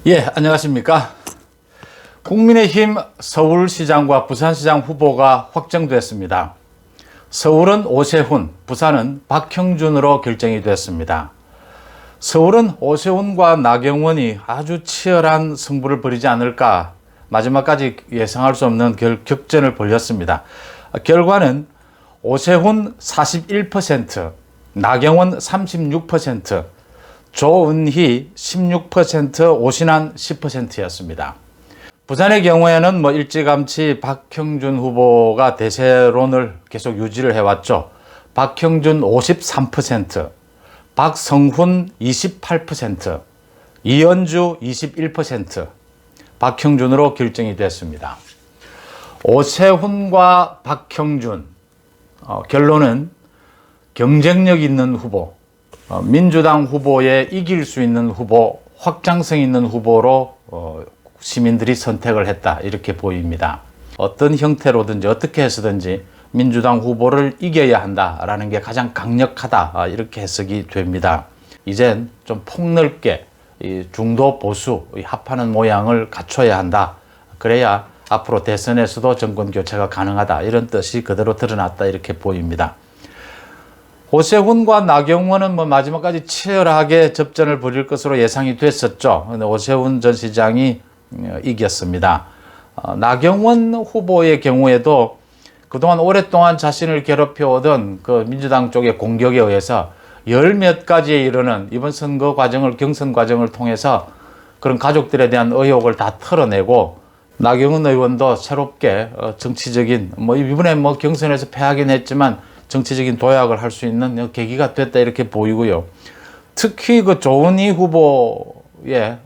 예, 안녕하십니까. 국민의힘 서울시장과 부산시장 후보가 확정됐습니다. 서울은 오세훈, 부산은 박형준으로 결정이 됐습니다. 서울은 오세훈과 나경원이 아주 치열한 승부를 벌이지 않을까, 마지막까지 예상할 수 없는 격전을 벌였습니다. 결과는 오세훈 41%, 나경원 36%, 조은희 16%, 오신환 10%였습니다. 부산의 경우에는 일찌감치 박형준 후보가 대세론을 계속 유지를 해왔죠. 박형준 53%, 박성훈 28%, 이현주 21%, 박형준으로 결정이 됐습니다. 오세훈과 박형준, 결론은 경쟁력 있는 후보, 민주당 후보에 이길 수 있는 후보, 확장성 있는 후보로 시민들이 선택을 했다, 이렇게 보입니다. 어떤 형태로든지 어떻게 해서든지 민주당 후보를 이겨야 한다라는 게 가장 강력하다, 이렇게 해석이 됩니다. 이젠 좀 폭넓게 중도 보수 합하는 모양을 갖춰야 한다. 그래야 앞으로 대선에서도 정권 교체가 가능하다, 이런 뜻이 그대로 드러났다, 이렇게 보입니다. 오세훈과 나경원은 마지막까지 치열하게 접전을 벌일 것으로 예상이 됐었죠. 근데 오세훈 전 시장이 이겼습니다. 나경원 후보의 경우에도 그동안 오랫동안 자신을 괴롭혀오던 그 민주당 쪽의 공격에 의해서 열 몇 가지에 이르는 이번 선거 과정을, 경선 과정을 통해서 그런 가족들에 대한 의혹을 다 털어내고, 나경원 의원도 새롭게 정치적인, 이번에 경선에서 패하긴 했지만 정치적인 도약을 할 수 있는 계기가 됐다, 이렇게 보이고요. 특히 그 조은희 후보의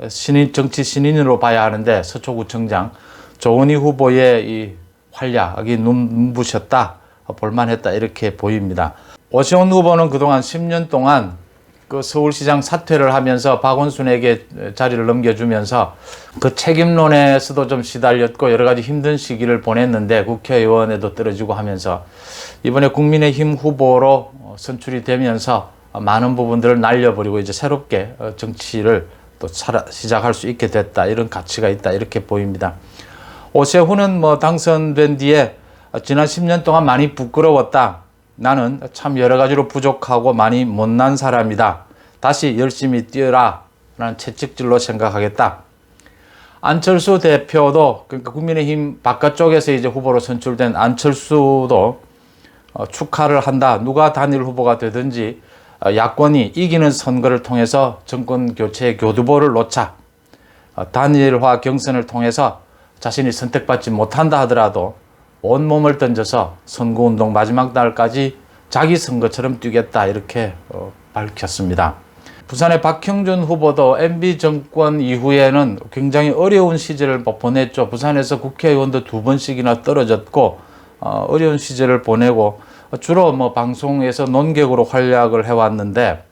정치 신인으로 봐야 하는데, 서초구청장 조은희 후보의 이 활약이 눈부셨다, 볼만했다, 이렇게 보입니다. 오세훈 후보는 그동안 10년 동안 그 서울시장 사퇴를 하면서 박원순에게 자리를 넘겨주면서 그 책임론에서도 좀 시달렸고 여러 가지 힘든 시기를 보냈는데, 국회의원에도 떨어지고 하면서 이번에 국민의힘 후보로 선출이 되면서 많은 부분들을 날려버리고 이제 새롭게 정치를 또 시작할 수 있게 됐다, 이런 가치가 있다, 이렇게 보입니다. 오세훈은 당선된 뒤에 지난 10년 동안 많이 부끄러웠다. 나는 참 여러 가지로 부족하고 많이 못난 사람이다. 다시 열심히 뛰어라 라는 채찍질로 생각하겠다. 안철수 대표도, 그러니까 국민의힘 바깥쪽에서 이제 후보로 선출된 안철수도 축하를 한다. 누가 단일 후보가 되든지 야권이 이기는 선거를 통해서 정권 교체의 교두보를 놓자. 단일화 경선을 통해서 자신이 선택받지 못한다 하더라도 온몸을 던져서 선거운동 마지막 날까지 자기 선거처럼 뛰겠다, 이렇게 밝혔습니다. 부산의 박형준 후보도 MB 정권 이후에는 굉장히 어려운 시절을 보냈죠. 부산에서 국회의원도 2번씩이나 떨어졌고, 어려운 시절을 보내고 주로 방송에서 논객으로 활약을 해왔는데,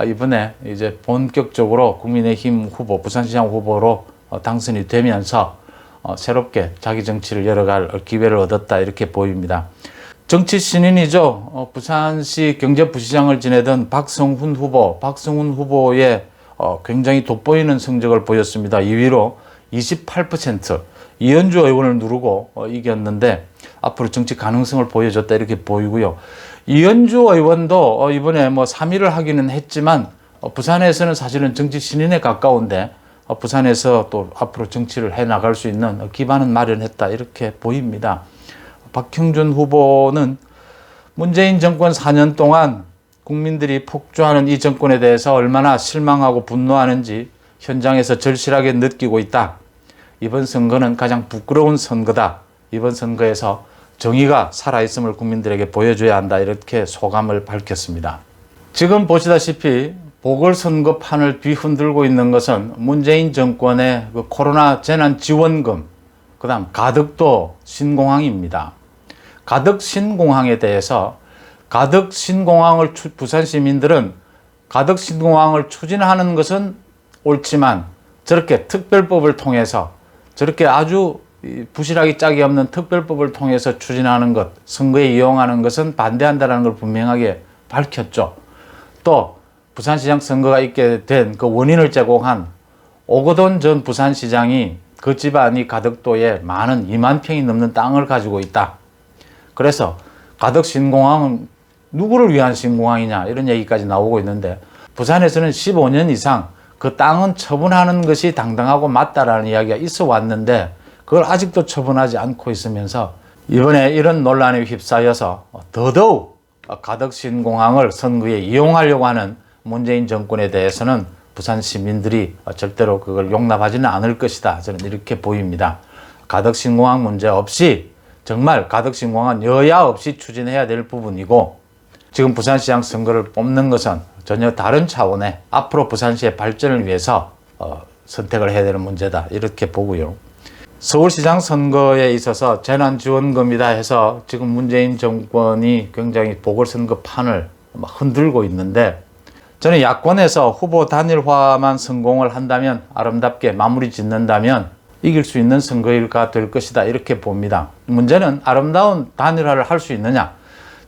이번에 이제 본격적으로 국민의힘 후보, 부산시장 후보로 당선이 되면서 새롭게 자기 정치를 열어갈 기회를 얻었다, 이렇게 보입니다. 정치 신인이죠. 부산시 경제부시장을 지내던 박성훈 후보의 굉장히 돋보이는 성적을 보였습니다. 2위로 28%, 이현주 의원을 누르고 이겼는데 앞으로 정치 가능성을 보여줬다, 이렇게 보이고요. 이현주 의원도 이번에 3위를 하기는 했지만 부산에서는 사실은 정치 신인에 가까운데 부산에서 또 앞으로 정치를 해나갈 수 있는 기반은 마련했다, 이렇게 보입니다. 박형준 후보는 문재인 정권 4년 동안 국민들이 폭주하는 이 정권에 대해서 얼마나 실망하고 분노하는지 현장에서 절실하게 느끼고 있다. 이번 선거는 가장 부끄러운 선거다. 이번 선거에서 정의가 살아있음을 국민들에게 보여줘야 한다, 이렇게 소감을 밝혔습니다. 지금 보시다시피 보궐선거판을 뒤흔들고 있는 것은 문재인 정권의 그 코로나 재난지원금, 그 다음 가덕도 신공항입니다. 가덕 신공항에 대해서, 부산 시민들은 가덕 신공항을 추진하는 것은 옳지만 저렇게 특별법을 통해서, 저렇게 아주 부실하기 짝이 없는 특별법을 통해서 추진하는 것, 선거에 이용하는 것은 반대한다는 걸 분명하게 밝혔죠. 또 부산시장 선거가 있게 된 그 원인을 제공한 오거돈 전 부산시장이 그 집안이 가덕도에 많은 2만 평이 넘는 땅을 가지고 있다. 그래서 가덕 신공항은 누구를 위한 신공항이냐 이런 얘기까지 나오고 있는데, 부산에서는 15년 이상 그 땅은 처분하는 것이 당당하고 맞다라는 이야기가 있어 왔는데, 그걸 아직도 처분하지 않고 있으면서 이번에 이런 논란에 휩싸여서 더더욱 가덕 신공항을 선거에 이용하려고 하는 문재인 정권에 대해서는 부산 시민들이 절대로 그걸 용납하지는 않을 것이다. 저는 이렇게 보입니다. 가덕 신공항 문제 없이, 정말 가덕 신공항은 여야 없이 추진해야 될 부분이고, 지금 부산시장 선거를 뽑는 것은 전혀 다른 차원의 앞으로 부산시의 발전을 위해서 선택을 해야 되는 문제다, 이렇게 보고요. 서울시장 선거에 있어서 재난지원금이다 해서 지금 문재인 정권이 굉장히 보궐선거판을 흔들고 있는데, 저는 야권에서 후보 단일화만 성공을 한다면, 아름답게 마무리 짓는다면 이길 수 있는 선거일가 될 것이다, 이렇게 봅니다. 문제는 아름다운 단일화를 할 수 있느냐.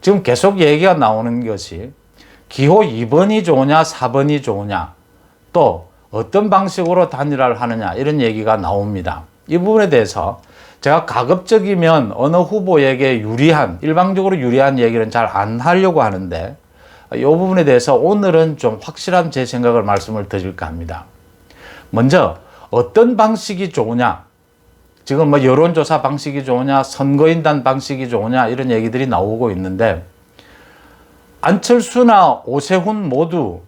지금 계속 얘기가 나오는 것이 기호 2번이 좋으냐 4번이 좋으냐, 또 어떤 방식으로 단일화를 하느냐, 이런 얘기가 나옵니다. 이 부분에 대해서 제가 가급적이면 어느 후보에게 유리한, 일방적으로 유리한 얘기는 잘 안 하려고 하는데, 이 부분에 대해서 오늘은 좀 확실한 제 생각을 말씀을 드릴까 합니다. 먼저 어떤 방식이 좋으냐, 지금 뭐 여론조사 방식이 좋으냐, 선거인단 방식이 좋으냐, 이런 얘기들이 나오고 있는데, 안철수나 오세훈 모두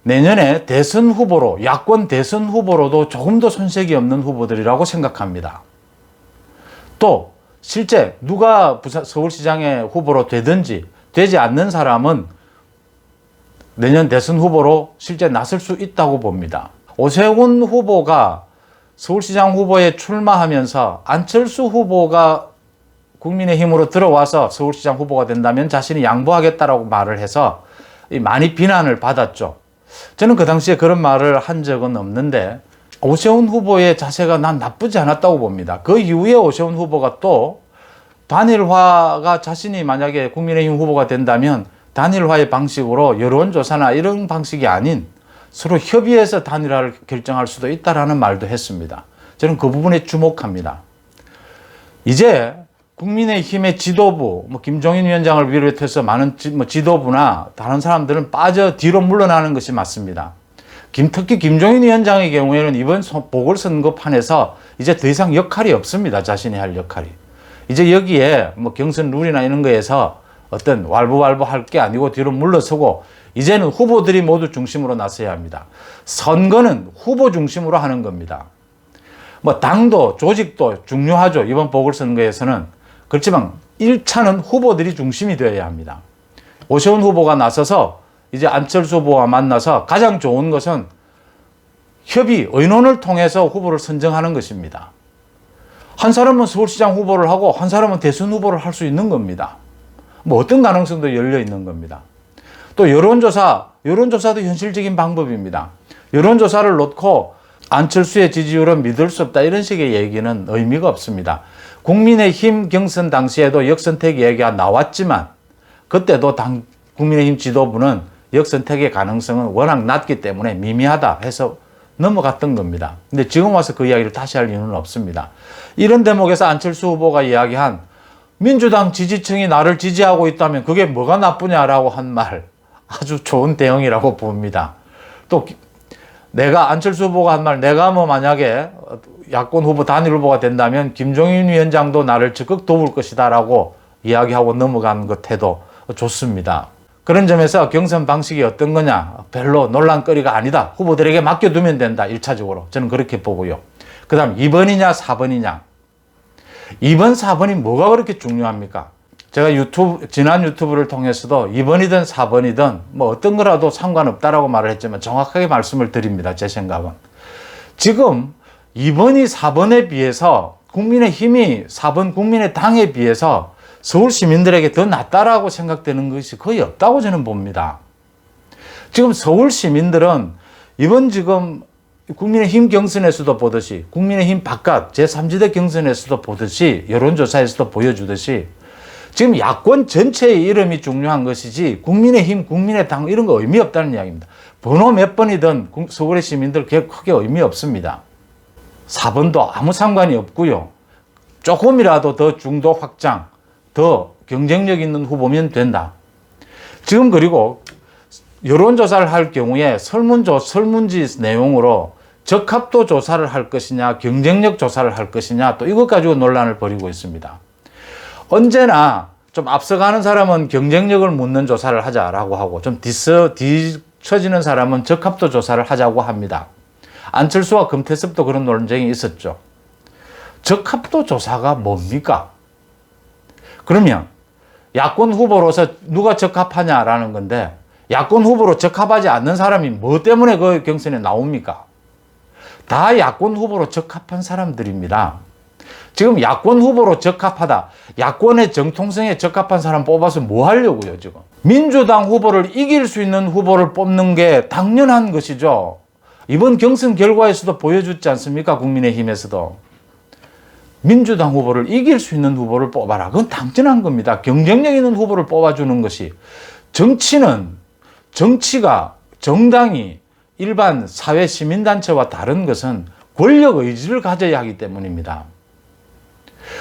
내년에 대선 후보로, 야권 대선 후보로도 조금도 손색이 없는 후보들이라고 생각합니다. 또 실제 누가 서울시장의 후보로 되든지 되지 않는 사람은 내년 대선 후보로 실제 나설 수 있다고 봅니다. 오세훈 후보가 서울시장 후보에 출마하면서 안철수 후보가 국민의힘으로 들어와서 서울시장 후보가 된다면 자신이 양보하겠다라고 말을 해서 많이 비난을 받았죠. 저는 그 당시에 그런 말을 한 적은 없는데, 오세훈 후보의 자세가 난 나쁘지 않았다고 봅니다. 그 이후에 오세훈 후보가 또 단일화가, 자신이 만약에 국민의힘 후보가 된다면 단일화의 방식으로 여론조사나 이런 방식이 아닌 서로 협의해서 단일화를 결정할 수도 있다라는 말도 했습니다. 저는 그 부분에 주목합니다. 이제 국민의힘의 지도부, 김종인 위원장을 비롯해서 많은 지도부나 다른 사람들은 빠져 뒤로 물러나는 것이 맞습니다. 특히 김종인 위원장의 경우에는 이번 보궐선거판에서 이제 더 이상 역할이 없습니다. 자신이 할 역할이. 이제 여기에 경선 룰이나 이런 거에서 어떤 왈부왈부 할 게 아니고 뒤로 물러서고, 이제는 후보들이 모두 중심으로 나서야 합니다. 선거는 후보 중심으로 하는 겁니다. 당도, 조직도 중요하죠. 이번 보궐선거에서는. 그렇지만 1차는 후보들이 중심이 되어야 합니다. 오세훈 후보가 나서서 이제 안철수 후보와 만나서 가장 좋은 것은 협의, 의논을 통해서 후보를 선정하는 것입니다. 한 사람은 서울시장 후보를 하고 한 사람은 대선 후보를 할 수 있는 겁니다. 어떤 가능성도 열려 있는 겁니다. 또 여론조사도 현실적인 방법입니다. 여론조사를 놓고 안철수의 지지율은 믿을 수 없다, 이런 식의 얘기는 의미가 없습니다. 국민의힘 경선 당시에도 역선택 얘기가 나왔지만, 그때도 국민의힘 지도부는 역선택의 가능성은 워낙 낮기 때문에 미미하다 해서 넘어갔던 겁니다. 근데 지금 와서 그 이야기를 다시 할 이유는 없습니다. 이런 대목에서 안철수 후보가 이야기한 민주당 지지층이 나를 지지하고 있다면 그게 뭐가 나쁘냐라고 한 말, 아주 좋은 대응이라고 봅니다. 또 내가, 안철수 후보가 한 말, 내가 만약에 야권 후보 단일 후보가 된다면 김종인 위원장도 나를 적극 도울 것이다 라고 이야기하고 넘어간 것 해도 좋습니다. 그런 점에서 경선 방식이 어떤 거냐, 별로 논란거리가 아니다. 후보들에게 맡겨두면 된다, 1차적으로. 저는 그렇게 보고요. 그 다음 2번이냐 4번이냐. 2번, 4번이 뭐가 그렇게 중요합니까? 제가 지난 유튜브를 통해서도 2번이든 4번이든 어떤 거라도 상관없다라고 말을 했지만 정확하게 말씀을 드립니다. 제 생각은. 지금 2번이 4번에 비해서, 국민의힘이 4번 국민의당에 비해서 서울 시민들에게 더 낫다라고 생각되는 것이 거의 없다고 저는 봅니다. 지금 서울 시민들은 이번 지금 국민의힘 경선에서도 보듯이, 국민의힘 바깥 제3지대 경선에서도 보듯이, 여론조사에서도 보여주듯이 지금 야권 전체의 이름이 중요한 것이지 국민의힘, 국민의당 이런 거 의미 없다는 이야기입니다. 번호 몇 번이든 서울의 시민들 크게 의미 없습니다. 4번도 아무 상관이 없고요. 조금이라도 더 중도 확장, 더 경쟁력 있는 후보면 된다. 지금 그리고 여론조사를 할 경우에 설문지 내용으로 적합도 조사를 할 것이냐, 경쟁력 조사를 할 것이냐, 또 이것 가지고 논란을 벌이고 있습니다. 언제나 좀 앞서가는 사람은 경쟁력을 묻는 조사를 하자라고 하고, 좀 뒤처지는 사람은 적합도 조사를 하자고 합니다. 안철수와 금태섭도 그런 논쟁이 있었죠. 적합도 조사가 뭡니까? 그러면 야권 후보로서 누가 적합하냐라는 건데, 야권 후보로 적합하지 않는 사람이 뭐 때문에 그 경선에 나옵니까? 다 야권 후보로 적합한 사람들입니다. 지금 야권 후보로 적합하다, 야권의 정통성에 적합한 사람 뽑아서 뭐 하려고요, 지금? 민주당 후보를 이길 수 있는 후보를 뽑는 게 당연한 것이죠. 이번 경선 결과에서도 보여줬지 않습니까? 국민의힘에서도. 민주당 후보를 이길 수 있는 후보를 뽑아라. 그건 당연한 겁니다. 경쟁력 있는 후보를 뽑아주는 것이. 정치가, 정당이 일반 사회 시민단체와 다른 것은 권력 의지를 가져야 하기 때문입니다.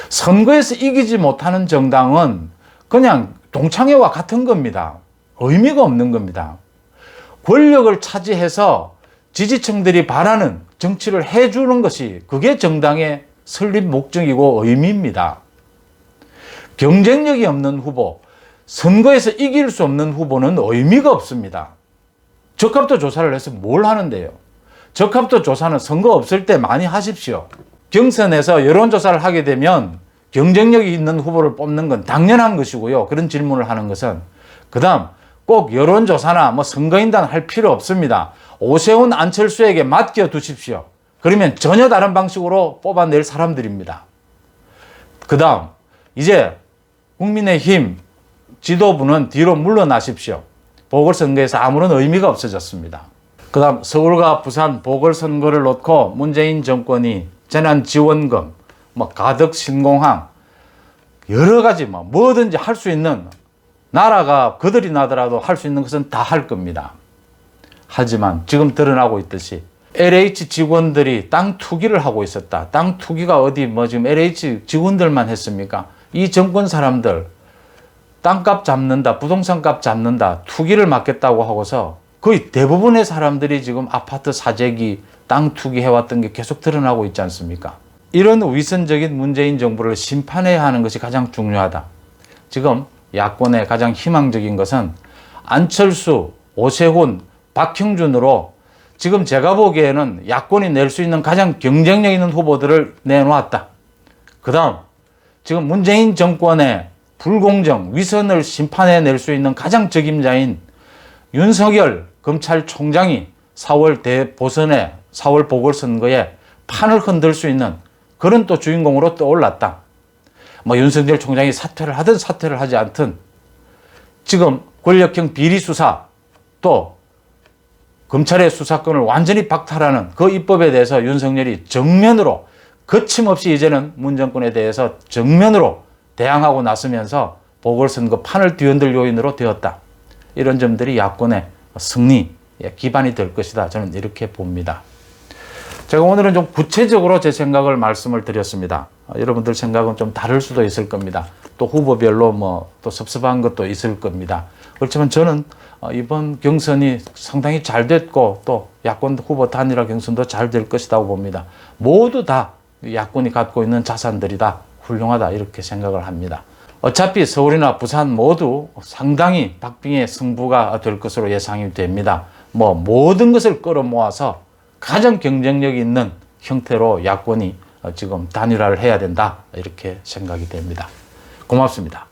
선거에서 이기지 못하는 정당은 그냥 동창회와 같은 겁니다. 의미가 없는 겁니다. 권력을 차지해서 지지층들이 바라는 정치를 해주는 것이, 그게 정당의 설립 목적이고 의미입니다. 경쟁력이 없는 후보, 선거에서 이길 수 없는 후보는 의미가 없습니다. 적합도 조사를 해서 뭘 하는데요? 적합도 조사는 선거 없을 때 많이 하십시오. 경선에서 여론조사를 하게 되면 경쟁력이 있는 후보를 뽑는 건 당연한 것이고요. 그런 질문을 하는 것은. 그 다음, 꼭 여론조사나 뭐 선거인단 할 필요 없습니다. 오세훈, 안철수에게 맡겨 두십시오. 그러면 전혀 다른 방식으로 뽑아낼 사람들입니다. 그 다음, 이제 국민의힘 지도부는 뒤로 물러나십시오. 보궐선거에서 아무런 의미가 없어졌습니다. 그 다음, 서울과 부산 보궐선거를 놓고 문재인 정권이 재난지원금, 가덕 신공항, 여러 가지 뭐든지 할 수 있는, 나라가 거들이 나더라도 할 수 있는 것은 다 할 겁니다. 하지만 지금 드러나고 있듯이 LH 직원들이 땅 투기를 하고 있었다. 땅 투기가 지금 LH 직원들만 했습니까? 이 정권 사람들 땅값 잡는다, 부동산값 잡는다, 투기를 막겠다고 하고서 거의 대부분의 사람들이 지금 아파트 사재기, 땅 투기해왔던 게 계속 드러나고 있지 않습니까? 이런 위선적인 문재인 정부를 심판해야 하는 것이 가장 중요하다. 지금 야권의 가장 희망적인 것은 안철수, 오세훈, 박형준으로 지금 제가 보기에는 야권이 낼 수 있는 가장 경쟁력 있는 후보들을 내놓았다. 그 다음, 지금 문재인 정권의 불공정, 위선을 심판해낼 수 있는 가장 적임자인 윤석열 검찰총장이 4월 대보선에, 4월 보궐선거에 판을 흔들 수 있는 그런 또 주인공으로 떠올랐다. 윤석열 총장이 사퇴를 하든 사퇴를 하지 않든 지금 권력형 비리수사, 또 검찰의 수사권을 완전히 박탈하는 그 입법에 대해서 윤석열이 정면으로, 거침없이 이제는 문 정권에 대해서 정면으로 대항하고 나서면서 보궐선거 판을 뒤흔들 요인으로 되었다. 이런 점들이 야권의 승리의 기반이 될 것이다. 저는 이렇게 봅니다. 제가 오늘은 좀 구체적으로 제 생각을 말씀을 드렸습니다. 여러분들 생각은 좀 다를 수도 있을 겁니다. 또 후보별로 또 섭섭한 것도 있을 겁니다. 그렇지만 저는 이번 경선이 상당히 잘 됐고, 또 야권 후보 단일화 경선도 잘 될 것이라고 봅니다. 모두 다 야권이 갖고 있는 자산들이다. 훌륭하다. 이렇게 생각을 합니다. 어차피 서울이나 부산 모두 상당히 박빙의 승부가 될 것으로 예상이 됩니다. 모든 것을 끌어모아서 가장 경쟁력 있는 형태로 야권이 지금 단일화를 해야 된다. 이렇게 생각이 됩니다. 고맙습니다.